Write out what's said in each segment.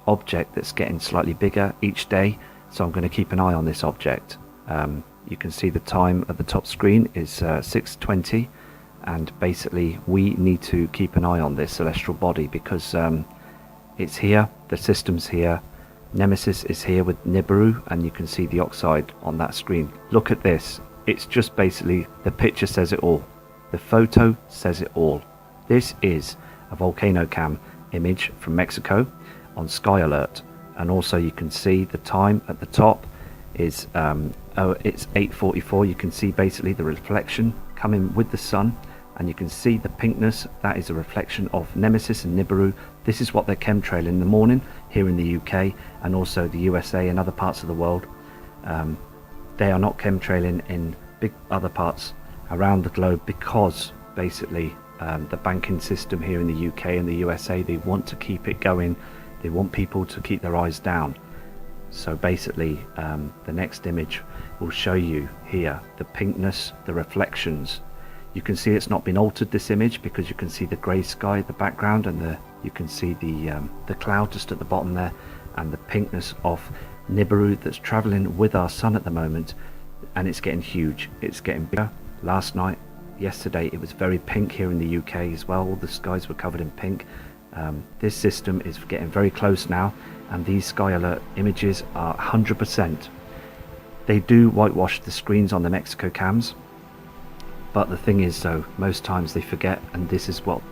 object that's getting slightly bigger each day, so I'm going to keep an eye on this object. You can see the time at the top screen is 6:20, and basically we need to keep an eye on this celestial body because it's here, the system's here, Nemesis is here with Nibiru, and you can see the oxide on that screen. Look at this, it's just basically, the picture says it all, the photo says it all. This is a volcano cam image from Mexico on Sky Alert, and also you can see the time at the top is it's 8:44. You can see basically the reflection coming with the sun, and you can see the pinkness. That is a reflection of Nemesis and Nibiru. This is what they're chemtrail in the morning here in the UK and also the USA and other parts of the world. They are not chemtrailing in big other parts around the globe because basically the banking system here in the UK and the USA, they want to keep it going. They want people to keep their eyes down. So basically the next image will show you here the pinkness, the reflections. You can see it's not been altered, this image, because you can see the grey sky, the background, and you can see the cloud just at the bottom there, and the pinkness of Nibiru that's traveling with our sun at the moment, and it's getting huge, it's getting bigger. Last night, yesterday, it was very pink here in the UK as well. All the skies were covered in pink. This system is getting very close now, and these Sky Alert images are 100%. They do whitewash the screens on the Mexico cams, but the thing is though, most times they forget, and this is what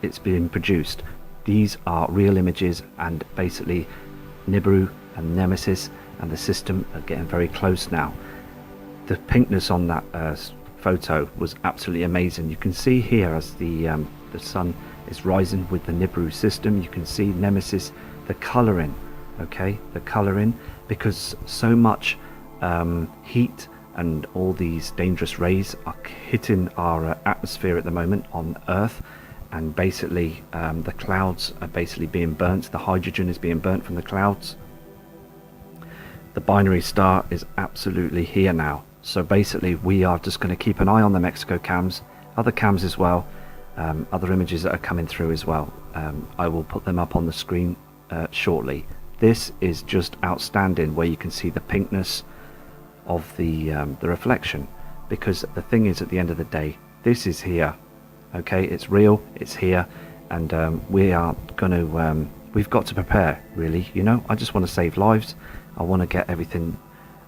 it's being produced. These are real images, and basically Nibiru and Nemesis and the system are getting very close now. The pinkness on that photo was absolutely amazing. You can see here as the sun is rising with the Nibiru system, you can see Nemesis, the colouring, okay, the colouring, because so much heat and all these dangerous rays are hitting our atmosphere at the moment on Earth, and basically the clouds are basically being burnt, the hydrogen is being burnt from the clouds. The binary star is absolutely here now, so basically we are just going to keep an eye on the Mexico cams, other cams as well, other images that are coming through as well. I will put them up on the screen shortly. This is just outstanding, where you can see the pinkness of the reflection, because the thing is, at the end of the day, this is here, okay, it's real, it's here, and we are going to we've got to prepare, really, you know. I just want to save lives. I want to get everything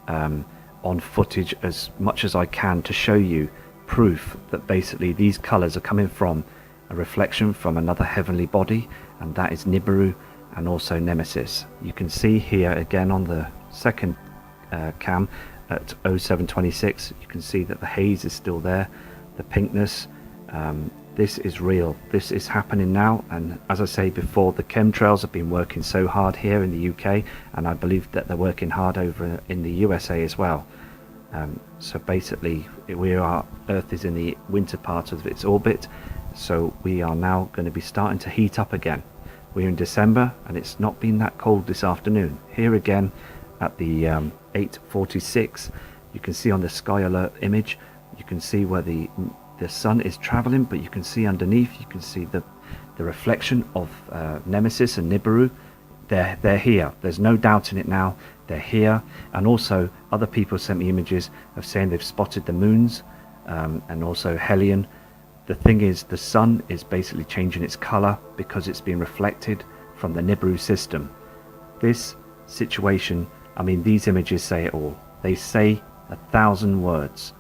on footage as much as I can to show you proof that basically these colors are coming from a reflection from another heavenly body, and that is Nibiru and also Nemesis. You can see here again on the second cam at 0726, you can see that the haze is still there, the pinkness. This is real, this is happening now, and as I say before, the chemtrails have been working so hard here in the UK, and I believe that they're working hard over in the USA as well. So basically Earth is in the winter part of its orbit, so we are now going to be starting to heat up again. We're in December and it's not been that cold this afternoon. Here again at the 8:46, you can see on the Sky Alert image, you can see where the sun is traveling, but you can see underneath, you can see the reflection of Nemesis and Nibiru. They're here, there's no doubt in it now, they're here. And also other people sent me images of saying they've spotted the moons and also Helion. The thing is, the sun is basically changing its color because it's being reflected from the Nibiru system. This situation, I mean, these images say it all. They say 1,000 words,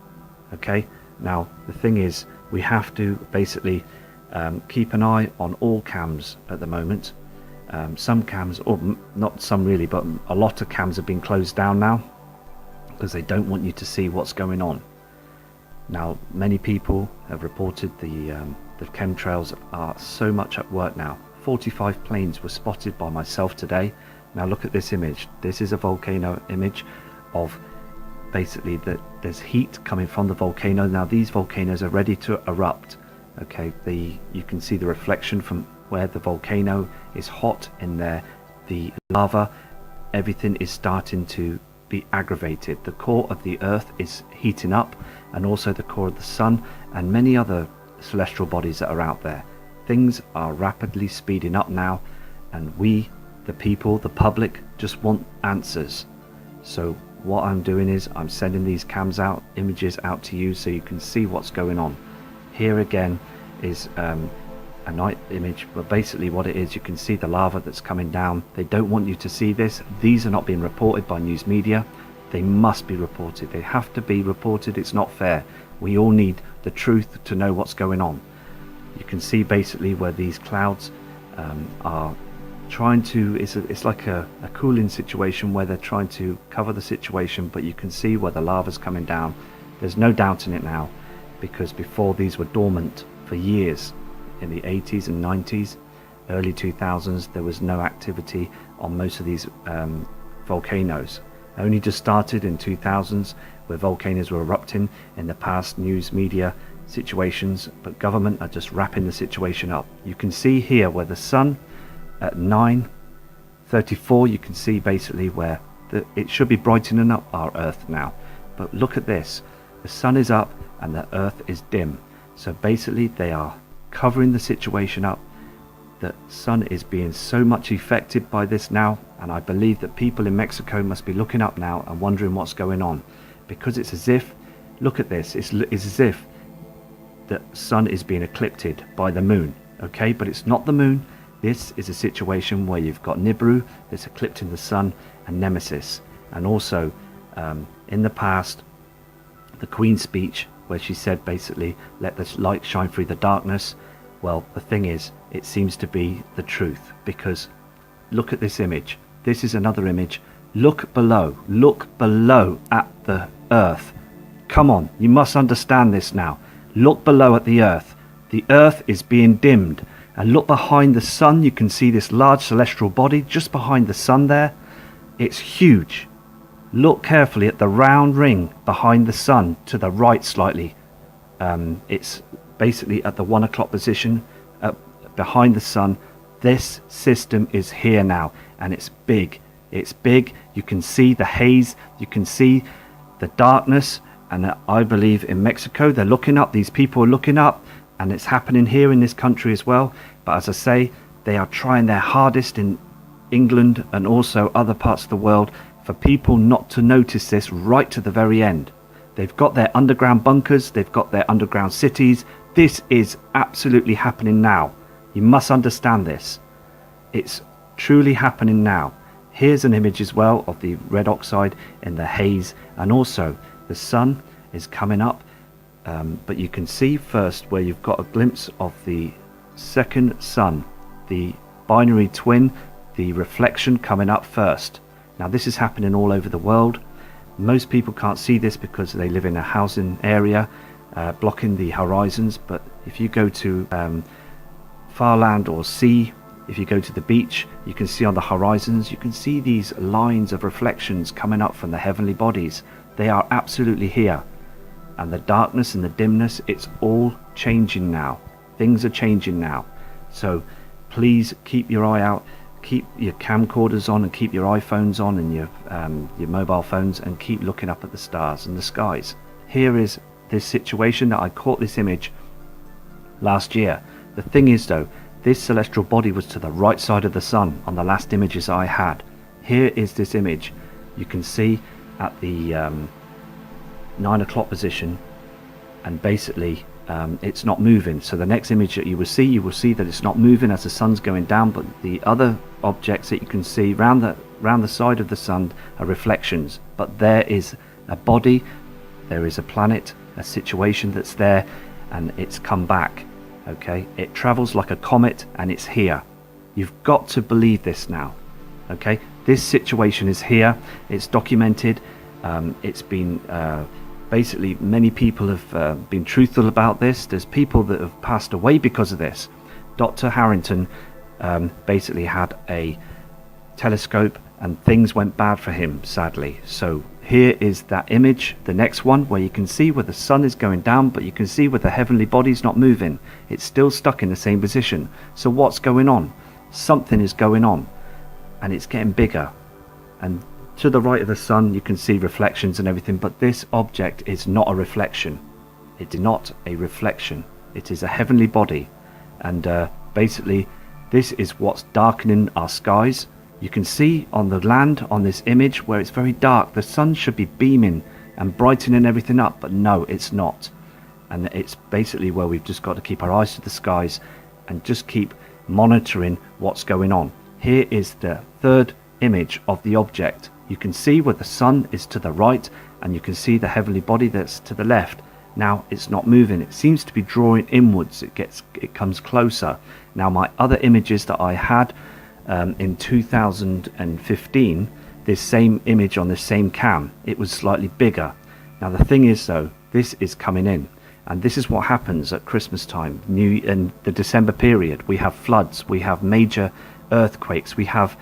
okay? Now the thing is, we have to basically keep an eye on all cams at the moment. Some cams, or not some really, but a lot of cams have been closed down now because they don't want you to see what's going on. Now many people have reported the chemtrails are so much at work now. 45 planes were spotted by myself today. Now look at this image. This is a volcano image of basically that there's heat coming from the volcano. Now these volcanoes are ready to erupt, okay? You can see the reflection from where the volcano is hot in there, the lava, everything is starting to be aggravated. The core of the earth is heating up, and also the core of the sun and many other celestial bodies that are out there. Things are rapidly speeding up now, and we, the people, the public, just want answers. So what I'm doing is I'm sending these images out to you so you can see what's going on. Here again is a night image, but basically what it is, you can see the lava that's coming down. They don't want you to see this. These are not being reported by news media. They must be reported. They have to be reported. It's not fair. We all need the truth to know what's going on. You can see basically where these clouds are trying to, it's like a cooling situation where they're trying to cover the situation, but you can see where the lava's coming down. There's no doubt in it now, because before these were dormant for years. In the 80s and 90s, early 2000s, there was no activity on most of these volcanoes. Only just started in 2000s, where volcanoes were erupting in the past news media situations, but government are just wrapping the situation up. You can see here where the sun at 9:34, you can see basically where it should be brightening up our Earth now, but look at this, the sun is up and the Earth is dim. So basically they are covering the situation up. The sun is being so much affected by this now, and I believe that people in Mexico must be looking up now and wondering what's going on, because it's as if, look at this, it's as if the sun is being eclipsed by the moon. Okay, but it's not the moon. This is a situation where you've got Nibiru that's eclipsing the sun, and Nemesis, and also in the past, the Queen's speech where she said basically, let the light shine through the darkness. Well, the thing is, it seems to be the truth, because look at this image. This is another image. Look below at the Earth. Come on, you must understand this now. Look below at the Earth. The Earth is being dimmed. And look behind the sun, you can see this large celestial body just behind the sun there. It's huge. Look carefully at the round ring behind the sun to the right slightly. It's basically at the 1 o'clock position behind the sun. This system is here now, and it's big. It's big. You can see the haze. You can see the darkness. And I believe in Mexico, they're looking up. These people are looking up, and it's happening here in this country as well. But as I say, they are trying their hardest in England and also other parts of the world for people not to notice this right to the very end. They've got their underground bunkers, they've got their underground cities. This is absolutely happening now. You must understand this. It's truly happening now. Here's an image as well of the red oxide in the haze, and also the sun is coming up, but you can see first where you've got a glimpse of the second sun, the binary twin, the reflection coming up first. Now this is happening all over the world. Most people can't see this because they live in a housing area blocking the horizons, but if you go to far land or sea, if you go to the beach, you can see on the horizons, you can see these lines of reflections coming up from the heavenly bodies. They are absolutely here, and the darkness and the dimness, it's all changing now. Things are changing now. So please keep your eye out, keep your camcorders on, and keep your iPhones on, and your mobile phones, and keep looking up at the stars and the skies. Here is this situation that I caught this image last year. The thing is though, this celestial body was to the right side of the sun on the last images I had. Here is this image. You can see at the 9 o'clock position, and basically it's not moving. So the next image that you will see that it's not moving as the sun's going down, but the other objects that you can see round the side of the sun are reflections. But there is a body, there is a planet, a situation that's there, and it's come back. Okay, it travels like a comet, and it's here. You've got to believe this now. Okay, this situation is here. It's documented. It's been basically, many people have been truthful about this. There's people that have passed away because of this. Dr. Harrington basically had a telescope, and things went bad for him, sadly. So here is that image, the next one, where you can see where the sun is going down, but you can see where the heavenly body's not moving. It's still stuck in the same position. So what's going on? Something is going on, and it's getting bigger. And to the right of the sun, you can see reflections and everything, but this object is not a reflection. It's not a reflection. It is a heavenly body, and basically This is what's darkening our skies. You can see on the land on this image where it's very dark, the sun should be beaming and brightening everything up, but no, it's not. And it's basically where we've just got to keep our eyes to the skies and just keep monitoring what's going on. Here is the third image of the object. You can see where the sun is to the right, and you can see the heavenly body that's to the left. Now it's not moving, it seems to be drawing inwards, it comes closer. Now my other images that I had in 2015, this same image on the same cam, it was slightly bigger. Now the thing is though, this is coming in, and this is what happens at Christmas time, in the December period. We have floods, we have major earthquakes, we have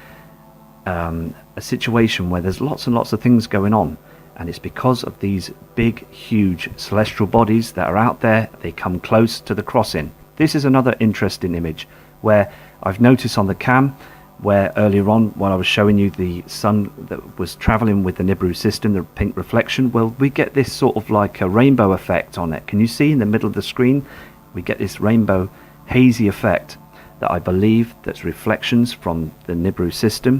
a situation where there's lots and lots of things going on, and it's because of these big huge celestial bodies that are out there. They come close to the crossing. This is another interesting image where I've noticed on the cam where earlier on when I was showing you the sun that was traveling with the Nibiru system, the pink reflection, well, we get this sort of like a rainbow effect on it. Can you see in the middle of the screen? We get this rainbow hazy effect that I believe that's reflections from the Nibiru system.